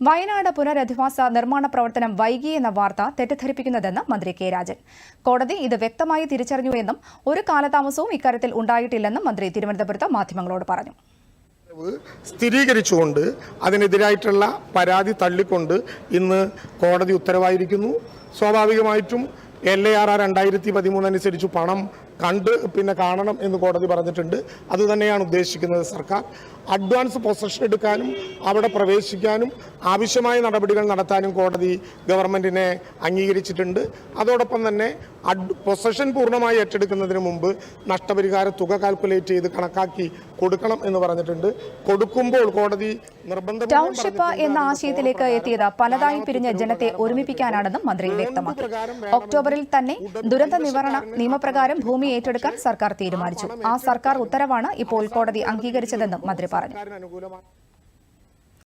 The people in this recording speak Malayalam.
വയനാട് പുനരധിവാസ നിർമ്മാണ പ്രവർത്തനം വൈകിയെന്ന വാർത്ത തെറ്റിദ്ധരിപ്പിക്കുന്നതെന്ന് മന്ത്രി കെ രാജൻ. കോടതി ഇത് വ്യക്തമായി തിരിച്ചറിഞ്ഞുവെന്നും ഒരു കാലതാമസവും ഇക്കാര്യത്തിൽ ഉണ്ടായിട്ടില്ലെന്നും മന്ത്രി തിരുവനന്തപുരത്ത് മാധ്യമങ്ങളോട് പറഞ്ഞു. സ്ഥിരീകരിച്ചുകൊണ്ട് അതിനെതിരായിട്ടുള്ള പരാതി തള്ളിക്കൊണ്ട് ഇന്ന് കോടതി ഉത്തരവായിരിക്കുന്നു. സ്വാഭാവികമായിട്ടും LARR 2013 അനുസരിച്ച് പണം കാണണം എന്ന് കോടതി പറഞ്ഞിട്ടുണ്ട്. അതുതന്നെയാണ് ഉദ്ദേശിക്കുന്നത് സർക്കാർ. അഡ്വാൻസ് പൊസഷൻ എടുക്കാനും അവിടെ പ്രവേശിക്കാനും ആവശ്യമായ നടപടികൾ നടത്താനും കോടതി ഗവൺമെന്റിനെ അംഗീകരിച്ചിട്ടുണ്ട്. അതോടൊപ്പം തന്നെ പൊസഷൻ പൂർണ്ണമായി ഏറ്റെടുക്കുന്നതിന് മുമ്പ് നഷ്ടപരിഹാര തുക കാൽക്കുലേറ്റ് ചെയ്ത് കണക്കാക്കി കൊടുക്കണം എന്ന് പറഞ്ഞിട്ടുണ്ട്. കൊടുക്കുമ്പോൾ കോടതി നിർബന്ധം ടൗൺഷിപ്പ് എന്ന ആശയത്തിലേക്ക് എത്തിയത് പലതായി പിരിഞ്ഞ ജനത്തെ ഒരുമിപ്പിക്കാനാണെന്നും മന്ത്രി വ്യക്തമാക്കി. ഒക്ടോബറിൽ തന്നെ ദുരന്ത നിവാരണ നിയമപ്രകാരം ഭൂമി ഏറ്റെടുക്കാൻ സർക്കാർ തീരുമാനിച്ചു. ആ സർക്കാർ ഉത്തരവാണ് ഇപ്പോൾ കോടതി അംഗീകരിച്ചതെന്നും മന്ത്രി പറഞ്ഞു.